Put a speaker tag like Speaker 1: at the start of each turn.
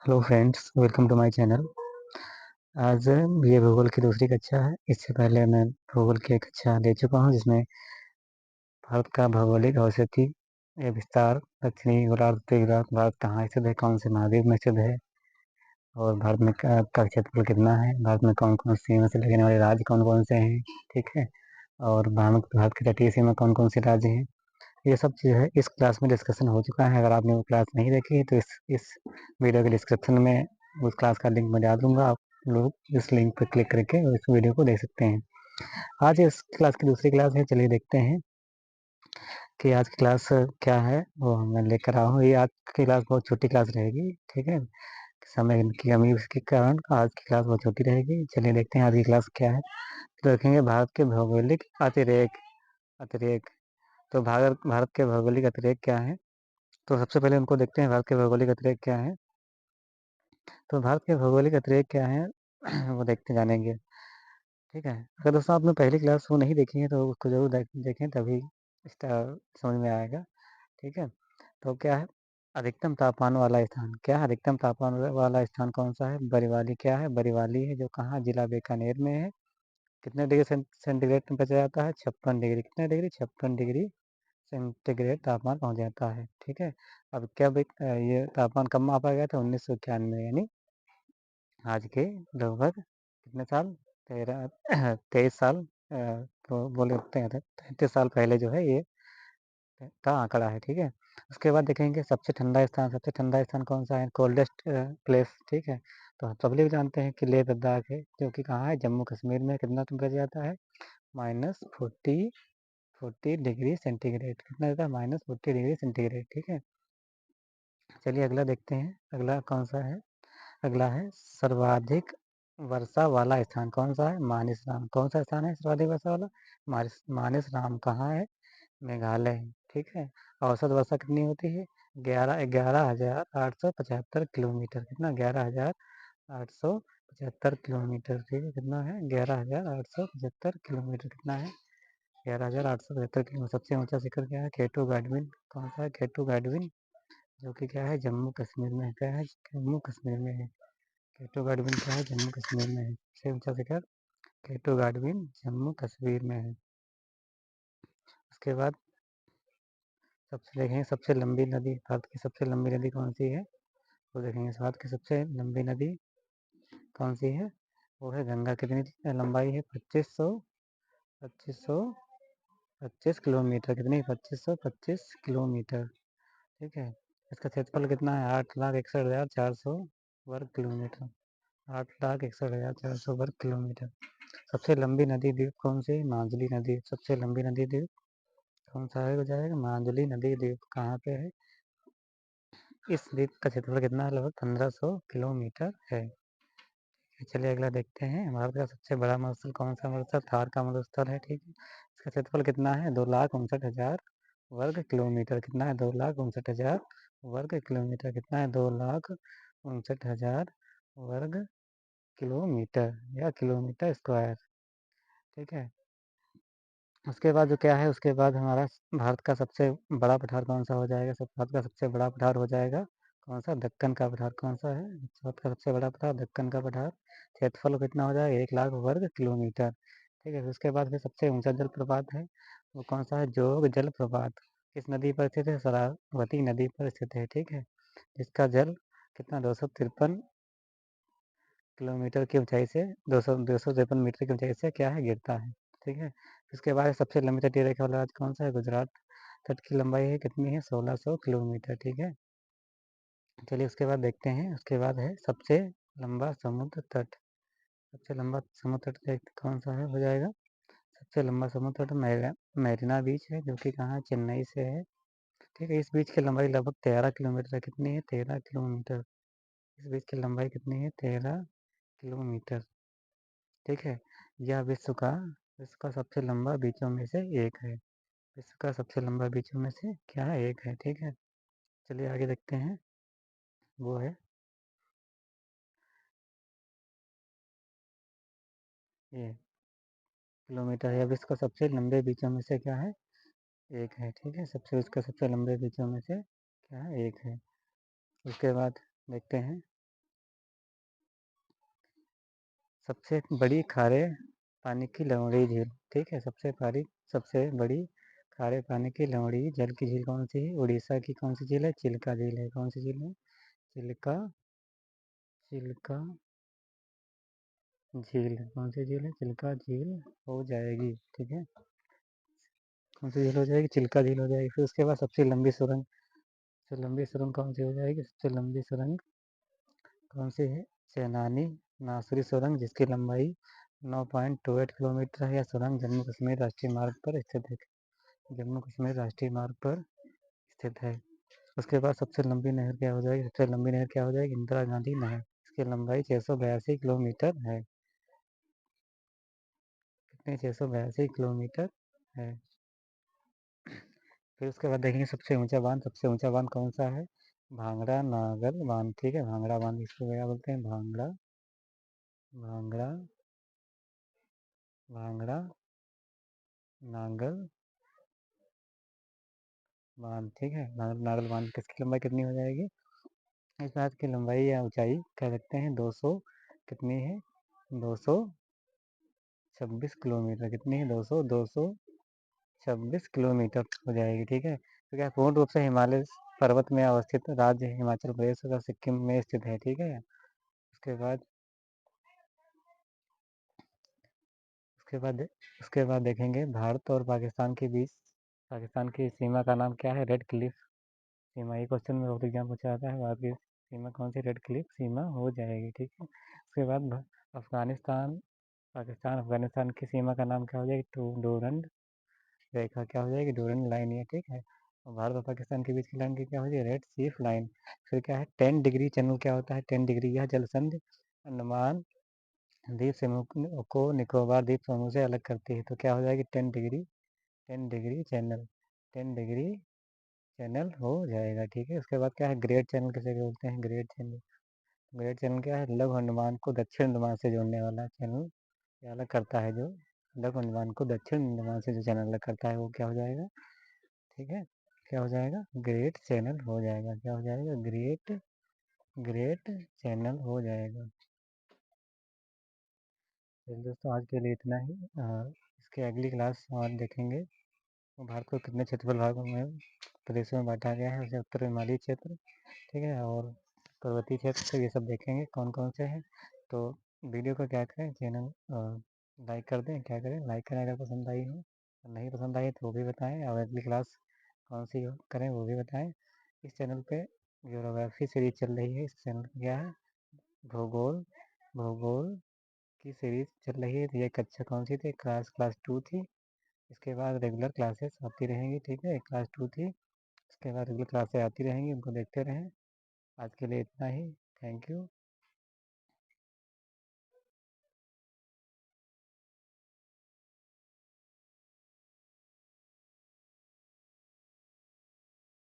Speaker 1: Hello friends, welcome to my channel. आज ये भूगोल की दूसरी कक्षा है। इससे पहले मैं भूगोल की एक कक्षा दे चुका हूँ जिसमें भारत का भौगोलिक अवस्थिति या विस्तार, दक्षिणी गोलार्ध, उत्तरी गोलार्ध, भारत कहाँ स्थित है, कौन से महाद्वीप में स्थित है और भारत में का क्षेत्रफल कितना है, भारत में कौन कौन सीमा से लगने वाले राज्य कौन कौन से हैं, ठीक है। और भारत की तटीय सीमा कौन कौन से राज्य हैं, ये सब चीज़ है इस क्लास में डिस्कशन हो चुका है। अगर आपने वो क्लास नहीं देखी है तो इस वीडियो के डिस्क्रिप्शन में उस क्लास का लिंक मैं डाल दूंगा। आप लोग इस लिंक पर क्लिक करके इस वीडियो को देख सकते हैं। आज इस क्लास की दूसरी क्लास है। चलिए देखते हैं कि आज की क्लास क्या है, वो मैं लेकर आया हूँ। ये आज की क्लास बहुत छोटी क्लास रहेगी, ठीक है। समय की कमी के कारण आज की क्लास बहुत छोटी रहेगी। चलिए देखते हैं आज की क्लास क्या है। तो देखेंगे भारत के भौगोलिक अतिरेक अतिरेक तो भारत के भौगोलिक अतिरेक क्या है। तो सबसे पहले उनको देखते हैं, भारत के भौगोलिक अतिरेक क्या है। तो भारत के भौगोलिक अतिरेक क्या है वो देखते जानेंगे, ठीक है। अगर दोस्तों आपने पहली क्लास वो नहीं देखी है तो उसको जरूर देखें, तभी इसका समझ में आएगा, ठीक है। तो क्या है अधिकतम तापमान वाला स्थान, क्या है अधिकतम तापमान वाला स्थान कौन सा है। बरीवाली, क्या है बरीवाली है, जो कहाँ जिला बीकानेर में है। कितने डिग्री सेंटीग्रेड टेम्परेचर आता है, 56 डिग्री। कितने डिग्री, 56 डिग्री सेंटीग्रेड तापमान पहुंच जाता है, ठीक है। अब क्या ये तापमान कब मापा गया था, 1991 यानी आज के लगभग कितने साल, 23 साल, तो बोले 33 साल पहले जो है ये का आंकड़ा है, ठीक है। उसके बाद देखेंगे सबसे ठंडा स्थान कौन सा है, कोल्डेस्ट प्लेस, ठीक है। तो हम सब लोग जानते हैं कि लेह लद्दाख है, जो कि कहाँ है, जम्मू कश्मीर में। कितना टेम्परेचर आता है, -40 डिग्री सेंटीग्रेड। कितना देता है, -40 डिग्री सेंटीग्रेड, ठीक है। चलिए अगला देखते हैं, अगला कौन सा है। अगला है सर्वाधिक वर्षा वाला स्थान कौन सा है, मानसराम। कौन सा स्थान है सर्वाधिक वर्षा वाला, मानसराम कहाँ है, मेघालय, ठीक है। औसत वर्षा कितनी होती है, 11,875 किलोमीटर। कितना, 11,875 किलोमीटर, ठीक है। कितना है, 11,875 किलोमीटर। कितना है, 11,875 किलोमीटर। सबसे ऊंचा शिखर क्या है, केटू गाडविन। कौन सा है, केटू गाडविन, जो कि क्या है, जम्मू कश्मीर में है। क्या है, जम्मू कश्मीर में है। केटू गाडविन क्या है, जम्मू कश्मीर में है। सबसे ऊंचा शिखर केटू गाडविन जम्मू कश्मीर में है। उसके बाद सबसे देखेंगे सबसे लंबी नदी, भारत की सबसे लंबी नदी कौन सी है। तो देखेंगे भारत की सबसे लंबी नदी कौन सी है, वो है गंगा। कितनी लंबाई है, 2525 किलोमीटर। कितनी, 2525 किलोमीटर, ठीक है। इसका क्षेत्रफल कितना है, 8,61,400 वर्ग किलोमीटर। 8,61,400 वर्ग किलोमीटर। सबसे लंबी नदी द्वीप कौन सी है, माजुली नदी। सबसे लंबी नदी द्वीप कौन सा है, हो जाएगा माजुली नदी द्वीप। कहाँ पे है, इस द्वीप का क्षेत्रफल कितना है, लगभग 1500 किलोमीटर है। चलिए अगला देखते हैं, भारत का सबसे बड़ा मरुस्थल कौन सा मरुस्थल, थार का मरुस्थल है, ठीक है। इसका क्षेत्रफल कितना है, 2,59,000 वर्ग किलोमीटर। कितना है, 2,59,000 वर्ग किलोमीटर। कितना है, 2,59,000 वर्ग किलोमीटर या किलोमीटर स्क्वायर, ठीक है। उसके बाद जो क्या है, उसके बाद हमारा भारत का सबसे बड़ा पठार कौन सा हो जाएगा, भारत का सबसे बड़ा पठार हो जाएगा कौन सा, दक्कन का पठार। कौन सा है भारत का सबसे बड़ा पठार, दक्कन का पठार। क्षेत्रफल कितना हो जाएगा, 1,00,000 वर्ग किलोमीटर, ठीक है। उसके बाद फिर सबसे ऊंचा जलप्रपात है, वो कौन सा है, जोग जलप्रपात। किस नदी पर स्थित है, शरावती नदी पर स्थित है, ठीक है। जिसका जल कितना, 253 किलोमीटर की ऊंचाई से, 253 मीटर की ऊंचाई से क्या है, गिरता है, ठीक है। इसके बाद सबसे लंबी तटीय रेखा वाला राज्य कौन सा है, गुजरात। तट की लंबाई है कितनी है, 1600 किलोमीटर, ठीक है। चलिए उसके बाद देखते हैं, उसके बाद है सबसे लंबा समुद्र तट। सबसे लंबा समुद्र तट कौन सा है, हो जाएगा सबसे लंबा समुद्र तट मैरीना बीच है, जो कि कहाँ है, चेन्नई से है, ठीक है। इस बीच की लंबाई लगभग 13 किलोमीटर है। कितनी है, 13 किलोमीटर। इस बीच की लंबाई कितनी है, 13 किलोमीटर, ठीक है। यह विश्व का सबसे लंबा बीचों में से एक है। विश्व का सबसे लंबा बीचों में से क्या है, एक है, ठीक है। चलिए आगे देखते हैं, वो है ये किलोमीटर है। विश्व का सबसे लंबे बीचों में से क्या है, एक है, ठीक है। विश्व का सबसे लंबे बीचों में से क्या है, एक है। उसके बाद देखते हैं, सबसे बड़ी खारे पानी की लवणीय झील, ठीक है। सबसे बड़ी खारे पानी की लवणीय जल की झील कौन सी है? उड़ीसा की कौन सी झील है? चिल्का झील है। कौन सी झील है? चिल्का चिल्का झील। कौन सी झील है? चिल्का झील हो जाएगी, ठीक है। कौन सी झील हो जाएगी? चिल्का झील हो जाएगी। फिर उसके बाद सबसे लंबी सुरंग कौन सी हो जाएगी? सबसे लंबी सुरंग कौन सी है? चेनानी नासरी सुरंग, जिसकी लंबाई 9.28 किलोमीटर है। यह सुरंग जम्मू कश्मीर राष्ट्रीय मार्ग पर स्थित है। जम्मू कश्मीर राष्ट्रीय मार्ग पर स्थित है। उसके बाद सबसे लंबी नहर क्या हो जाएगी? सबसे लंबी नहर क्या हो जाएगी? इंदिरा गांधी नहर। इसकी लंबाई 682 किलोमीटर है। कितने? 682 किलोमीटर है। फिर उसके बाद देखेंगे सबसे ऊंचा बांध। सबसे ऊंचा बांध कौन सा है? भांगड़ा नागल बांध, ठीक है। भांगड़ा बांध इसको क्या बोलते हैं? भांगड़ा भांगड़ा भांगड़ा नागल बांध, ठीक है। नागल बांध किसकी लंबाई कितनी हो जाएगी? इस बांध की लंबाई या ऊंचाई कह सकते हैं 200, कितनी है? 226 किलोमीटर। कितनी है? 226 किलोमीटर हो जाएगी, ठीक है। तो क्या पूर्ण रूप से हिमालय पर्वत में अवस्थित राज्य हिमाचल प्रदेश और सिक्किम में स्थित है, ठीक है। उसके बाद उसके बाद उसके बाद देखेंगे भारत और पाकिस्तान के बीच पाकिस्तान की सीमा का नाम क्या है? रेड क्लिफ सीमा। ये क्वेश्चन में बहुत एग्जाम पूछा जाता है। भारत की सीमा कौन सी? रेड क्लिफ सीमा हो जाएगी, ठीक है। उसके बाद अफगानिस्तान अफगानिस्तान की सीमा का नाम क्या हो जाएगी? डोरंड रेखा। क्या हो जाएगी? डोरंड लाइन, ये ठीक है। और भारत और पाकिस्तान के बीच की लाइन की क्या हो जाएगी? रेड सीफ लाइन। फिर क्या है? 10 डिग्री चैनल क्या होता है? 10 डिग्री यह जलसंधि अंडमान द्वीप समूह को निकोबार द्वीप समूह से अलग करती है। तो क्या हो जाएगी? 10 डिग्री चैनल। 10 डिग्री चैनल हो जाएगा, ठीक है। उसके बाद क्या है? ग्रेट चैनल किसे बोलते हैं? ग्रेट चैनल क्या है? लघु अंडमान को दक्षिण अंडमान से जोड़ने वाला चैनल ये अलग करता है। जो लघु अंडमान को दक्षिण अंडमान से जो चैनल अलग करता है वो क्या हो जाएगा? ठीक है, क्या हो जाएगा? ग्रेट चैनल हो जाएगा। क्या हो जाएगा? ग्रेट चैनल हो जाएगा। तो दोस्तों आज के लिए इतना ही। इसके अगली क्लास और देखेंगे भारत को कितने क्षेत्रफल भागों में प्रदेशों में बांटा गया है। उसे उत्तर हिमालयी क्षेत्र, ठीक है, और पर्वतीय क्षेत्र, तो ये सब देखेंगे कौन कौन से हैं। तो वीडियो को क्या करें? चैनल लाइक कर दें। क्या करें? लाइक करें अगर पसंद आई हो। नहीं पसंद आई तो वो भी बताएं। और अगली क्लास कौन सी करें वो भी बताएं। इस चैनल पे ज्योग्राफी सीरीज चल रही है। इस चैनल पे क्या है? भूगोल भूगोल की सीरीज चल रही है। तो ये कक्षा कौन सी थी? क्लास 2 थी। इसके बाद रेगुलर क्लासेस आती रहेंगी, ठीक है। क्लास 2 थी, इसके बाद रेगुलर क्लासेस आती रहेंगी, उनको देखते रहें। आज के लिए इतना ही। Thank you.